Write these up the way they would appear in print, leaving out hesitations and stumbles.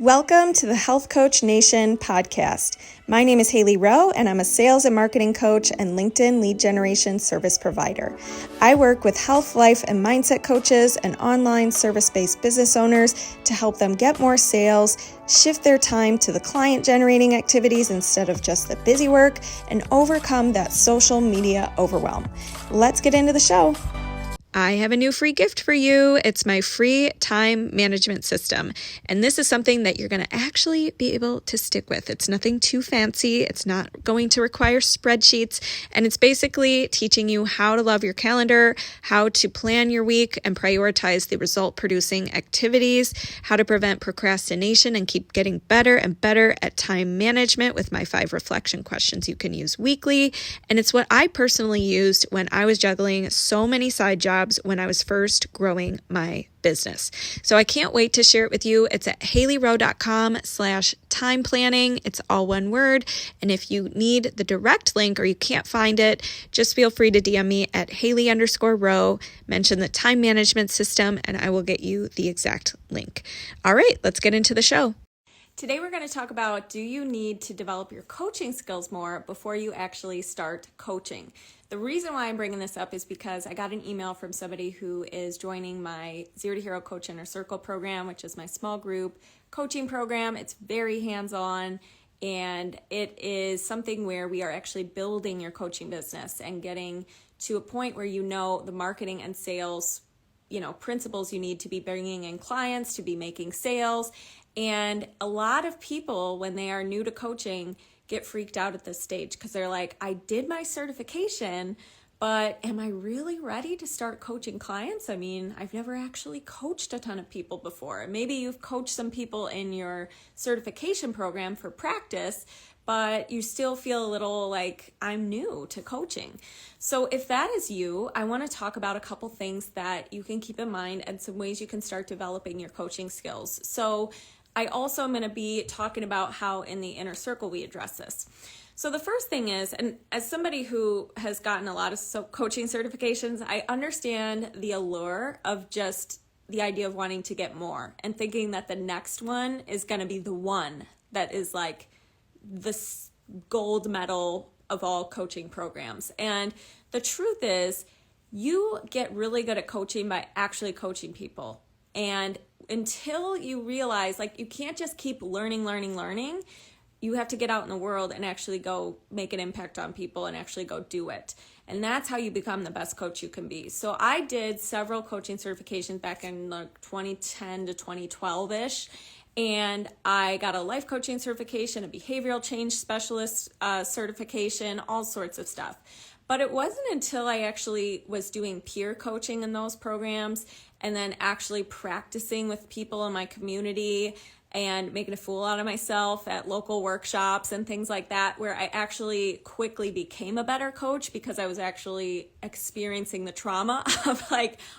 Welcome to the Health Coach Nation podcast. My name is Hailey Rowe, and I'm a sales and marketing coach and LinkedIn lead generation service provider. I work with health, life, and mindset coaches and online service-based business owners to help them get more sales, shift their time to the client-generating activities instead of just the busy work, and overcome that social media overwhelm. Let's get into the show. I have a new free gift for you. It's my free time management system. And this is something that you're going to actually be able to stick with. It's nothing too fancy. It's not going to require spreadsheets. And it's basically teaching you how to love your calendar, how to plan your week and prioritize the result producing activities, how to prevent procrastination and keep getting better and better at time management with my 5 reflection questions you can use weekly. And it's what I personally used when I was juggling so many side jobs when I was first growing my business. So I can't wait to share it with you. It's at haileyrowe.com/time planning. It's all one word. And if you need the direct link or you can't find it, just feel free to DM me at Hailey_Rowe, mention the time management system, and I will get you the exact link. All right, let's get into the show. Today we're going to talk about, do you need to develop your coaching skills more before you actually start coaching? The reason why I'm bringing this up is because I got an email from somebody who is joining my Zero to Hero Coach Inner Circle program, which is my small group coaching program. It's very hands-on, and it is something where we are actually building your coaching business and getting to a point where you know the marketing and sales, principles you need to be bringing in clients, to be making sales. And a lot of people, when they are new to coaching, get freaked out at this stage because they're like, I did my certification, but am I really ready to start coaching clients? I mean, I've never actually coached a ton of people before. Maybe you've coached some people in your certification program for practice, but you still feel a little like, I'm new to coaching. So if that is you, I want to talk about a couple things that you can keep in mind and some ways you can start developing your coaching skills. So I also am going to be talking about how in the inner circle we address this. So the first thing is, and as somebody who has gotten a lot of coaching certifications, I understand the allure of just the idea of wanting to get more and thinking that the next one is going to be the one that is like the gold medal of all coaching programs. And the truth is, you get really good at coaching by actually coaching people. And until you realize, you can't just keep learning, you have to get out in the world and actually go make an impact on people and actually go do it. And that's how you become the best coach you can be. So I did several coaching certifications back in 2010 to 2012-ish. And I got a life coaching certification, a behavioral change specialist certification, all sorts of stuff. But it wasn't until I actually was doing peer coaching in those programs and then actually practicing with people in my community and making a fool out of myself at local workshops and things like that, where I actually quickly became a better coach because I was actually experiencing the trauma of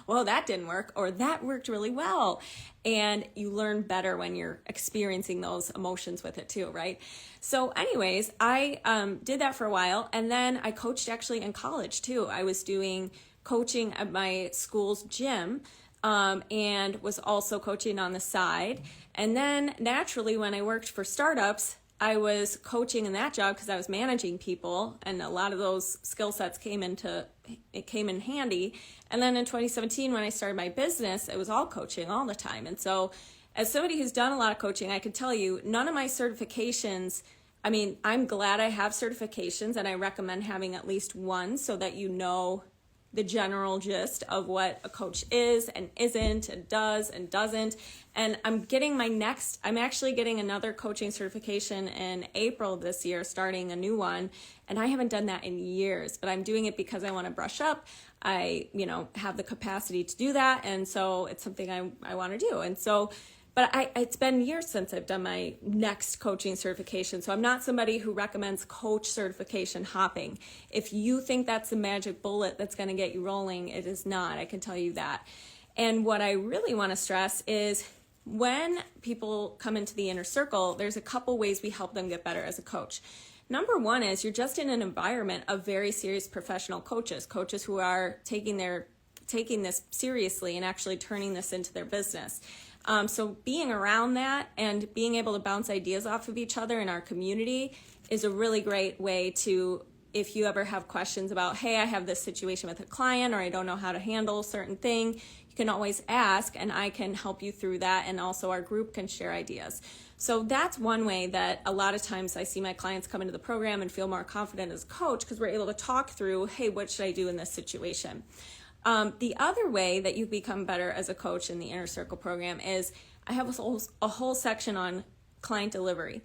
well, that didn't work, or that worked really well. And you learn better when you're experiencing those emotions with it too, right? So anyways, I did that for a while. And then I coached actually in college too. I was doing coaching at my school's gym and was also coaching on the side. And then naturally, when I worked for startups, I was coaching in that job because I was managing people, and a lot of those skill sets came in handy. And then in 2017, when I started my business, it was all coaching all the time. And so as somebody who's done a lot of coaching, I can tell you, none of my certifications, I'm glad I have certifications, and I recommend having at least one so that you know the general gist of what a coach is and isn't and does and doesn't. And I'm actually getting another coaching certification in April this year, starting a new one. And I haven't done that in years, but I'm doing it because I want to brush up. I, have the capacity to do that. And so it's something I want to do. And so, but it's been years since I've done my next coaching certification. So I'm not somebody who recommends coach certification hopping. If you think that's the magic bullet that's going to get you rolling, it is not. I can tell you that. And what I really want to stress is when people come into the inner circle, there's a couple ways we help them get better as a coach. Number one is you're just in an environment of very serious professional coaches who are taking this seriously and actually turning this into their business. So being around that and being able to bounce ideas off of each other in our community is a really great way to, if you ever have questions about, hey, I have this situation with a client, or I don't know how to handle a certain thing, you can always ask and I can help you through that. And also our group can share ideas. So that's one way that a lot of times I see my clients come into the program and feel more confident as a coach, because we're able to talk through, hey, what should I do in this situation? The other way that you become better as a coach in the Inner Circle program is I have a whole section on client delivery.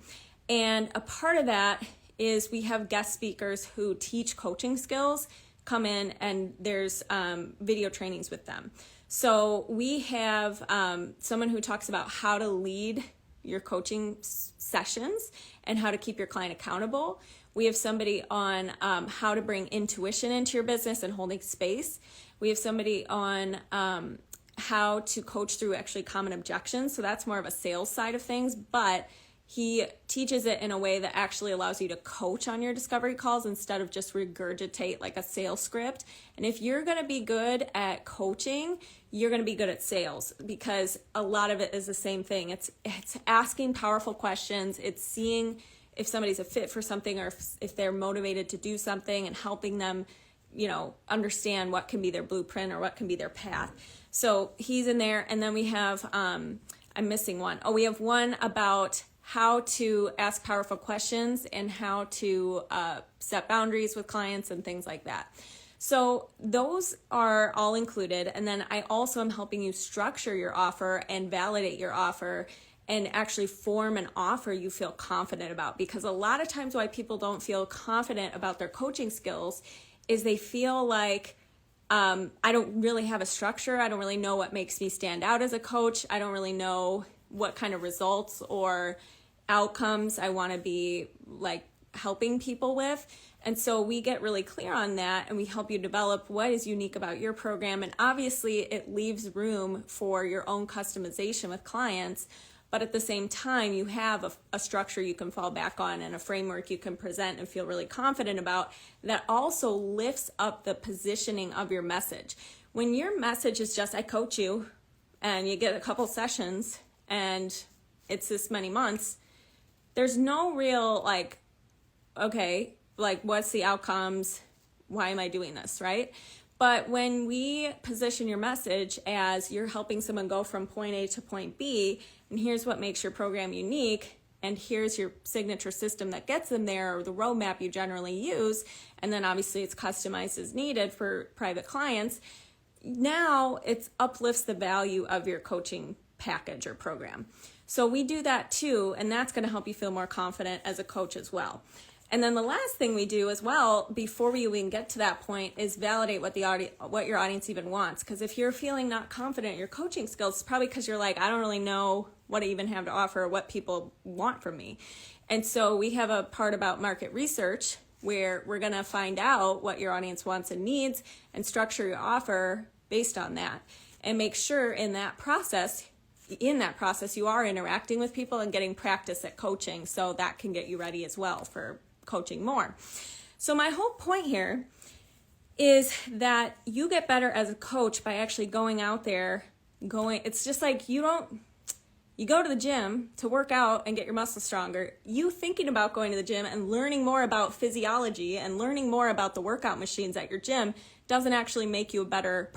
And a part of that is we have guest speakers who teach coaching skills come in, and there's video trainings with them. So we have someone who talks about how to lead your coaching sessions and how to keep your client accountable. We have somebody on how to bring intuition into your business and holding space. We have somebody on how to coach through actually common objections. So that's more of a sales side of things, but he teaches it in a way that actually allows you to coach on your discovery calls instead of just regurgitate like a sales script. And if you're going to be good at coaching, you're going to be good at sales, because a lot of it is the same thing. It's asking powerful questions. It's seeing if somebody's a fit for something, or if they're motivated to do something, and helping them, understand what can be their blueprint or what can be their path. So he's in there. And then we have, I'm missing one. Oh, we have one about how to ask powerful questions and how to set boundaries with clients and things like that. So those are all included. And then I also am helping you structure your offer and validate your offer and actually form an offer you feel confident about. Because a lot of times why people don't feel confident about their coaching skills is they feel like, I don't really have a structure. I don't really know what makes me stand out as a coach. I don't really know what kind of results or outcomes I want to be like helping people with. And so we get really clear on that, and we help you develop what is unique about your program. And obviously it leaves room for your own customization with clients, but at the same time you have a structure you can fall back on and a framework you can present and feel really confident about that also lifts up the positioning of your message. When your message is just, I coach you, and you get a couple sessions and it's this many months, there's no real okay, what's the outcomes? Why am I doing this, right? But when we position your message as you're helping someone go from point A to point B, and here's what makes your program unique, and here's your signature system that gets them there, or the roadmap you generally use, and then obviously it's customized as needed for private clients, now it uplifts the value of your coaching package or program. So we do that too, and that's going to help you feel more confident as a coach as well. And then the last thing we do as well, before we even get to that point, is validate what your audience even wants. Because if you're feeling not confident in your coaching skills, it's probably because you're like, I don't really know what I even have to offer or what people want from me. And so we have a part about market research where we're going to find out what your audience wants and needs and structure your offer based on that. And make sure in that process you are interacting with people and getting practice at coaching, so that can get you ready as well for coaching more. So my whole point here is that you get better as a coach by actually going out there, it's just like you go to the gym to work out and get your muscles stronger. You thinking about going to the gym and learning more about physiology and learning more about the workout machines at your gym doesn't actually make you a better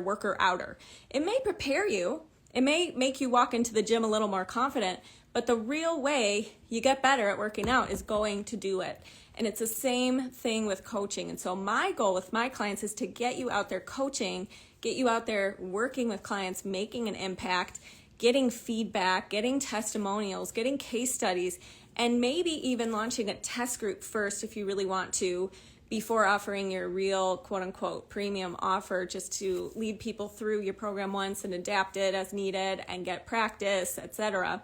worker outer. It may prepare you. It may make you walk into the gym a little more confident, but the real way you get better at working out is going to do it. And it's the same thing with coaching. And so my goal with my clients is to get you out there coaching, get you out there working with clients, making an impact, getting feedback, getting testimonials, getting case studies, and maybe even launching a test group first if you really want to, before offering your real quote-unquote premium offer, just to lead people through your program once and adapt it as needed and get practice, etc.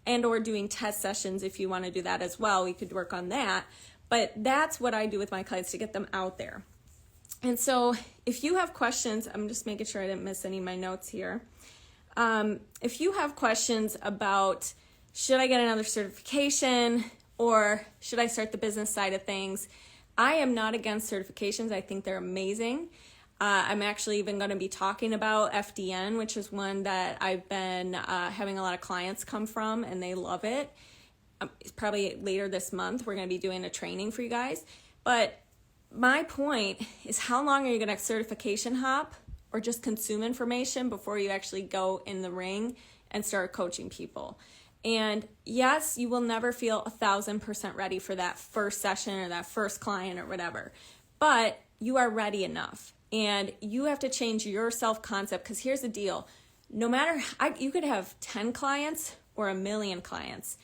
And or doing test sessions if you want to do that as well. We could work on that. But that's what I do with my clients to get them out there. And so if you have questions, I'm just making sure I didn't miss any of my notes here. If you have questions about should I get another certification or should I start the business side of things, I am not against certifications. I think they're amazing. I'm actually even going to be talking about FDN, which is one that I've been having a lot of clients come from, and they love it. Probably later this month, we're going to be doing a training for you guys. But my point is, how long are you going to certification hop or just consume information before you actually go in the ring and start coaching people? And yes, you will never feel 1,000% ready for that first session or that first client or whatever, but you are ready enough. And you have to change your self-concept, because here's the deal. No matter, you could have 10 clients or 1 million clients,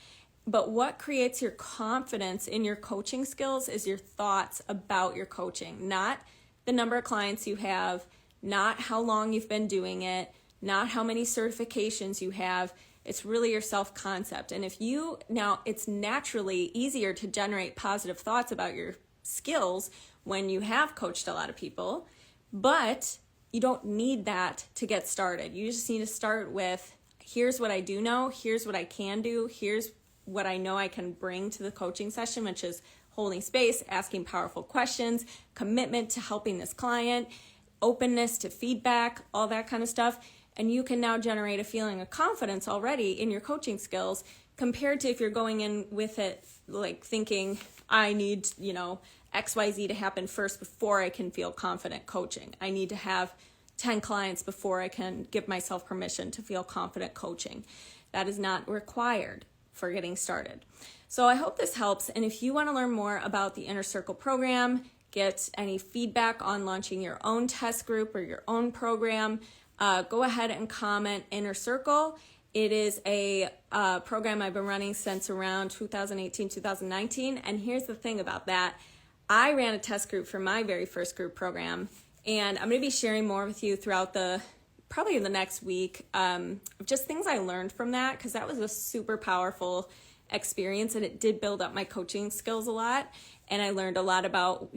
but what creates your confidence in your coaching skills is your thoughts about your coaching, not the number of clients you have, not how long you've been doing it, not how many certifications you have. It's really your self-concept. And now it's naturally easier to generate positive thoughts about your skills when you have coached a lot of people, but you don't need that to get started. You just need to start with, here's what I do know, here's what I can do, here's what I know I can bring to the coaching session, which is holding space, asking powerful questions, commitment to helping this client, openness to feedback, all that kind of stuff. And you can now generate a feeling of confidence already in your coaching skills, compared to if you're going in with it like thinking, I need, XYZ to happen first before I can feel confident coaching. I need to have 10 clients before I can give myself permission to feel confident coaching. That is not required for getting started. So I hope this helps. And if you want to learn more about the Inner Circle program, get any feedback on launching your own test group or your own program, go ahead and comment Inner Circle. It is a program I've been running since around 2018, 2019. And here's the thing about that. I ran a test group for my very first group program, and I'm going to be sharing more with you throughout probably in the next week, just things I learned from that, because that was a super powerful experience, and it did build up my coaching skills a lot. And I learned a lot about,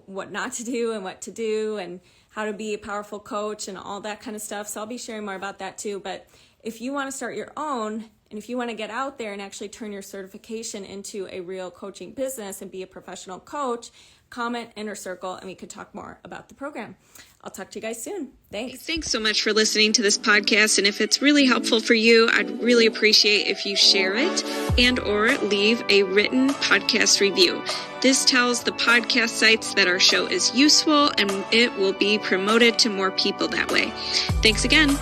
what not to do and what to do and how to be a powerful coach and all that kind of stuff. So I'll be sharing more about that too. But if you want to start your own, and if you want to get out there and actually turn your certification into a real coaching business and be a professional coach, comment Inner Circle and we could talk more about the program. I'll talk to you guys soon. Thanks. Thanks so much for listening to this podcast. And if it's really helpful for you, I'd really appreciate if you share it and or leave a written podcast review. This tells the podcast sites that our show is useful, and it will be promoted to more people that way. Thanks again.